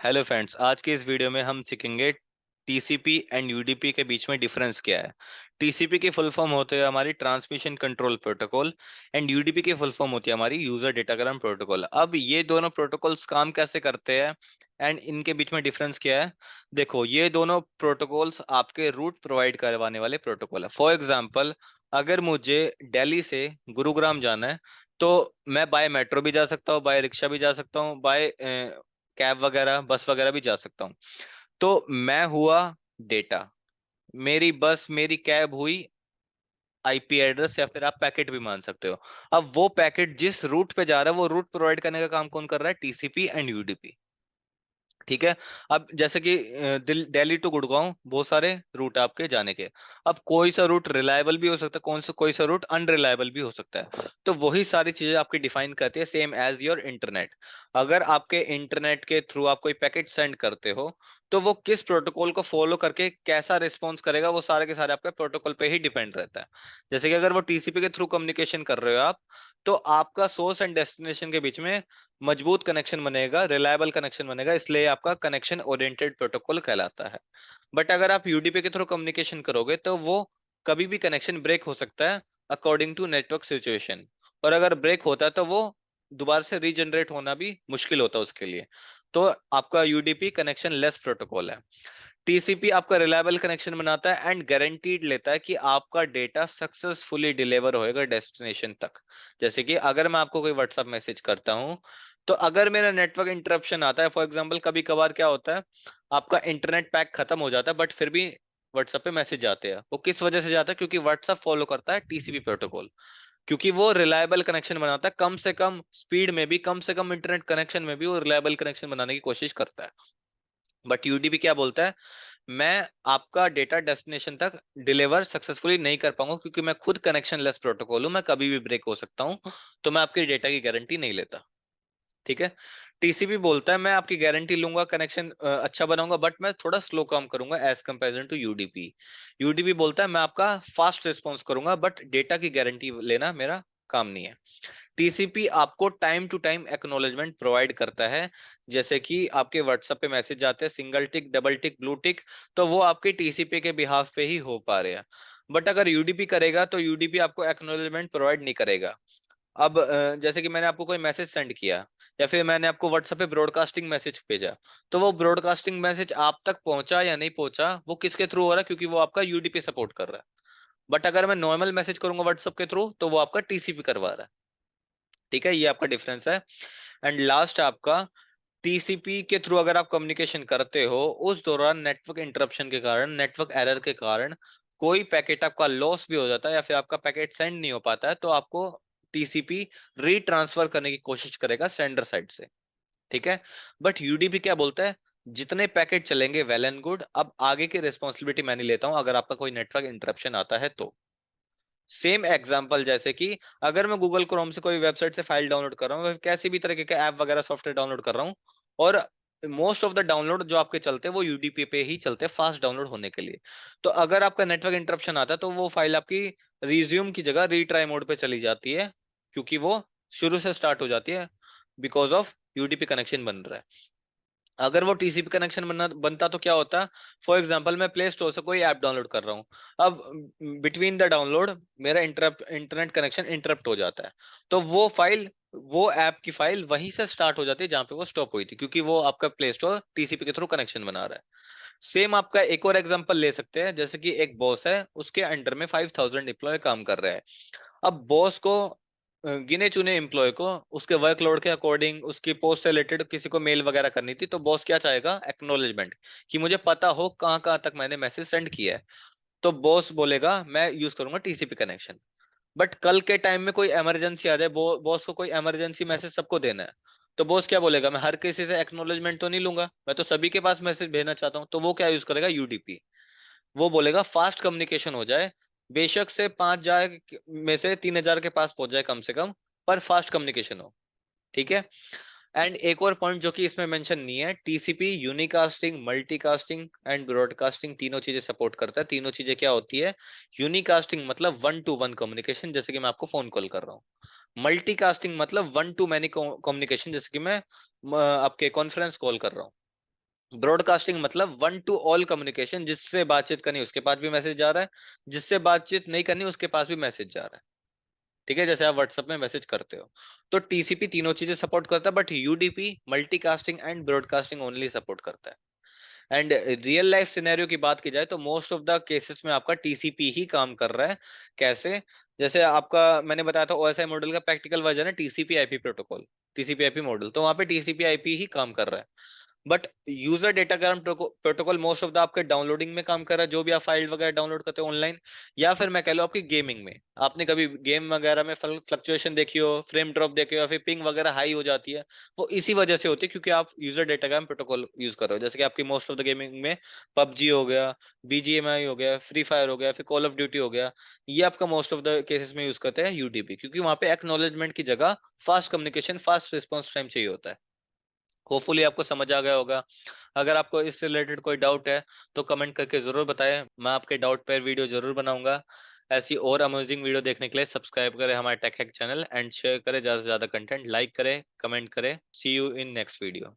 Hello friends, आज के इस वीडियो में हम सीखेंगे टीसीपी एंड यूडीपी के बीच में डिफरेंस क्या है। टीसीपी की फुल फॉर्म होते हैं हमारी transmission control protocol and UDP की फुल फॉर्म होती है हमारी यूजर डेटाग्राम प्रोटोकॉल। अब ये दोनों प्रोटोकॉल्स काम कैसे करते हैं एंड इनके बीच में डिफरेंस क्या है। देखो, ये दोनों प्रोटोकॉल्स आपके रूट प्रोवाइड करवाने वाले प्रोटोकॉल है। फॉर एग्जाम्पल, अगर मुझे दिल्ली से गुरुग्राम जाना है तो मैं बाय मेट्रो भी जा सकता हूँ, बाय रिक्शा भी जा सकता हूँ, बाय कैब वगैरह बस वगैरह भी जा सकता हूँ। तो मैं हुआ डेटा, मेरी बस मेरी कैब हुई आईपी एड्रेस, या फिर आप पैकेट भी मान सकते हो। अब वो पैकेट जिस रूट पे जा रहा है वो रूट प्रोवाइड करने का काम कौन कर रहा है? TCP and UDP. ठीक है। अब जैसे कि दिल्ली टू गुड़गांव बहुत सारे रूट है आपके जाने के। अब कोई सा रूट रिलायबल भी हो सकता है, कोई सा रूट अनरिलायबल भी हो सकता है। तो वही सारी चीजें आपकी डिफाइन करती है, सेम एज योर इंटरनेट। अगर आपके इंटरनेट के थ्रू आप कोई पैकेट सेंड करते हो तो वो किस प्रोटोकॉल को फॉलो करके कैसा रिस्पॉन्स करेगा, वो सारे के सारे आपके प्रोटोकॉल पे ही डिपेंड रहता है। जैसे कि अगर वो टीसीपी के थ्रू कम्युनिकेशन कर रहे हो आप, तो आपका सोर्स एंड डेस्टिनेशन के बीच में मजबूत कनेक्शन बनेगा, रिलायबल कनेक्शन बनेगा, इसलिए आपका कनेक्शन ओरिएंटेड प्रोटोकॉल कहलाता है। बट अगर आप यूडीपी के थ्रू कम्युनिकेशन करोगे तो वो कभी भी कनेक्शन ब्रेक हो सकता है अकॉर्डिंग टू नेटवर्क सिचुएशन। और अगर ब्रेक होता है तो वो दोबारा से रीजनरेट होना भी मुश्किल होता है उसके लिए। तो आपका यूडीपी कनेक्शन लेस प्रोटोकॉल है। टीसीपी आपका रिलायबल कनेक्शन बनाता है एंड गारंटीड लेता है कि आपका डेटा सक्सेसफुली डिलीवर होएगा डेस्टिनेशन तक। जैसे कि अगर मैं आपको कोई व्हाट्सएप मैसेज करता हूं, तो अगर मेरा नेटवर्क इंटरप्शन आता है, फॉर एग्जांपल कभी कभार क्या होता है, आपका इंटरनेट पैक खत्म हो जाता है बट फिर भी व्हाट्सएप पे मैसेज आते हैं। वो किस वजह से जाता है? क्योंकि व्हाट्सएप फॉलो करता है टीसीपी प्रोटोकॉल। क्योंकि वो रिलायबल कनेक्शन बनाता है, कम से कम स्पीड में भी, कम से कम इंटरनेट कनेक्शन में भी वो रिलायबल कनेक्शन बनाने की कोशिश करता है। बट यूडीपी क्या बोलता है? मैं आपका डेटा डेस्टिनेशन तक डिलीवर सक्सेसफुली नहीं कर पाऊंगा क्योंकि मैं खुद कनेक्शन लेस प्रोटोकॉल हूं, मैं कभी भी ब्रेक हो सकता हूं। तो मैं आपके डेटा की गारंटी नहीं लेता। ठीक है। टीसीपी बोलता है मैं आपकी गारंटी लूंगा, कनेक्शन अच्छा बनाऊंगा, बट मैं थोड़ा स्लो काम करूंगा as comparison to UDP. UDP बोलता है मैं आपका फास्ट रिस्पॉन्स करूंगा बट डेटा की गारंटी लेना मेरा काम नहीं है। टीसीपी आपको time to time acknowledgement provide करता है। जैसे कि आपके व्हाट्सएप पे मैसेज आते हैं, सिंगल टिक, डबल टिक, ब्लू टिक, तो वो आपके टीसीपी के बिहाफ पे ही हो पा रहे हैं। बट अगर यूडीपी करेगा तो यूडीपी आपको एक्नॉलेजमेंट प्रोवाइड नहीं करेगा। अब जैसे कि मैंने आपको कोई मैसेज सेंड किया, या फिर मैंने आपको व्हाट्सएप पे ब्रॉडकास्टिंग मैसेज भेजा, तो वो ब्रॉडकास्टिंग मैसेज आप तक पहुंचा या नहीं पहुंचा वो किसके थ्रू हो रहा है? क्योंकि वो आपका यूडीपी सपोर्ट कर रहा है। बट अगर मैं नॉर्मल मैसेज करूंगा व्हाट्सएप के थ्रू तो वो आपका टीसीपी करवा रहा है। ठीक है, ये आपका डिफरेंस है। एंड लास्ट आपका, टीसीपी के थ्रू अगर आप कम्युनिकेशन करते हो, उस दौरान नेटवर्क इंटरप्शन के कारण, नेटवर्क एरर के कारण कोई पैकेट आपका लॉस भी हो जाता है या फिर आपका पैकेट सेंड नहीं हो पाता है, तो आपको टीसीपी रीट्रांसफर करने की कोशिश करेगा सेंडर साइड से। ठीक है। बट यूडीपी क्या बोलता है? जितने पैकेट चलेंगे वेल एंड गुड, अब आगे की रिस्पॉन्सिबिलिटी मैं नहीं लेता हूं अगर आपका कोई नेटवर्क इंटरप्शन आता है तो। सेम एग्जांपल, जैसे कि अगर मैं गूगल क्रोम से कोई वेबसाइट से फाइल डाउनलोड कर रहा हूँ, कैसी भी तरीके के ऐप वगैरह सॉफ्टवेयर डाउनलोड कर रहा हूँ, और मोस्ट ऑफ द डाउनलोड जो आपके चलते हैं वो यूडीपी पे ही चलते हैं फास्ट डाउनलोड होने के लिए। तो अगर आपका नेटवर्क इंटरप्शन आता है तो वो फाइल आपकी रिज्यूम की जगह रीट्राई मोड पे चली जाती है, क्योंकि वो शुरू से स्टार्ट हो जाती है बिकॉज ऑफ यूडीपी कनेक्शन बन रहा है। अगर वो टीसीपी कनेक्शन बनता तो क्या होता? फॉर एग्जांपल मैं प्ले स्टोर से कोई ऐप डाउनलोड कर रहा हूँ, अब बिटवीन द डाउनलोड मेरा इंटरनेट कनेक्शन इंटरप्ट हो जाता है, तो वो ऐप की फाइल वहीं से स्टार्ट हो जाती है जहां पे वो स्टॉप हुई थी, क्योंकि वो आपका प्ले स्टोर टीसीपी के थ्रू कनेक्शन बना रहा है। सेम आपका एक और एग्जांपल ले सकते हैं, जैसे कि एक बॉस है, उसके अंडर में 5000 एम्प्लॉय काम कर रहा है। अब बॉस को गिने चुने एम्प्लॉय को उसके वर्कलोड के अकॉर्डिंग उसकी पोस्ट से रिलेटेड किसी को मेल वगैरह करनी थी, तो बॉस क्या चाहेगा? एक्नॉलेजमेंट, कि मुझे पता हो कहाँ कहाँ तक मैंने मैसेज सेंड किया है। तो बॉस बोलेगा मैं यूज करूंगा टीसीपी कनेक्शन। बट कल के टाइम में कोई इमरजेंसी आ जाए, बॉस को कोई इमरजेंसी मैसेज सबको देना है, तो बॉस क्या बोलेगा? मैं हर किसी से एक्नॉलेजमेंट तो नहीं लूंगा, मैं तो सभी के पास मैसेज भेजना चाहता हूँ, तो वो क्या यूज करेगा? यूडीपी। वो बोलेगा फास्ट कम्युनिकेशन हो जाए, बेशक से 5,000 में से 3,000 के पास पहुंच जाए कम से कम, पर फास्ट कम्युनिकेशन हो। ठीक है। एंड एक और पॉइंट जो कि इसमें मेंशन नहीं है, टीसीपी यूनिकास्टिंग, मल्टीकास्टिंग एंड ब्रॉडकास्टिंग तीनों चीजें सपोर्ट करता है। तीनों चीजें क्या होती है? यूनिकास्टिंग मतलब वन टू वन कम्युनिकेशन, जैसे कि मैं आपको फोन कॉल कर रहा हूँ। मल्टीकास्टिंग मतलब वन टू मैनी कम्युनिकेशन, जैसे कि मैं आपके कॉन्फ्रेंस कॉल कर रहा हूँ। ब्रॉडकास्टिंग मतलब वन टू ऑल कम्युनिकेशन, जिससे बातचीत करनी उसके पास भी मैसेज जा रहा है, जिससे बातचीत नहीं करनी उसके पास भी मैसेज जा रहा है। ठीक है, जैसे आप व्हाट्सएप में मैसेज करते हो। तो टीसीपी तीनों चीजें सपोर्ट करता है, but UDP multicasting and broadcasting only support करता है। एंड रियल लाइफ सिनेरियो की बात की जाए तो मोस्ट ऑफ द केसेस में आपका टीसीपी ही काम कर रहा है। कैसे? जैसे आपका मैंने बताया था ओएसआई मॉडल का प्रैक्टिकल वर्जन है TCP IP protocol, TCP IP model, तो वहां पे टीसीपी आईपी ही काम कर रहा है। But user datagram protocol most of the आपके डाउनलोडिंग में काम कर रहा है, जो भी आप फाइल वगैरह डाउनलोड करते हो ऑनलाइन, या फिर मैं कह लो आपकी गेमिंग में। आपने कभी गेम वगैरह में फ्लक्चुएशन देखी हो, फ्रेम ड्रॉप देखी हो, या फिर पिंग वगैरह हाई हो जाती है, वो इसी वजह से होती है क्योंकि आप यूजर डेटाग्राम प्रोटोकॉल यूज कर रहे हो। जैसे कि आपकी मोस्ट ऑफ द गेमिंग में पबजी हो गया, बीजीएमआई हो गया, फ्री फायर हो गया, फिर कॉल ऑफ ड्यूटी हो गया, ये आपका मोस्ट ऑफ द केसेस में यूज करते हैं यूडीपी, क्योंकि वहां पे एक्नॉलेजमेंट की जगह fast communication, fast response time चाहिए होता है। होपफुली आपको समझ आ गया होगा। अगर आपको इससे रिलेटेड कोई डाउट है तो कमेंट करके जरूर बताएं, मैं आपके डाउट पर वीडियो जरूर बनाऊंगा। ऐसी और अमेजिंग वीडियो देखने के लिए सब्सक्राइब करें हमारे tech hack channel, and share करें ज्यादा से ज्यादा कंटेंट, लाइक करें, कमेंट करें। See you in next video.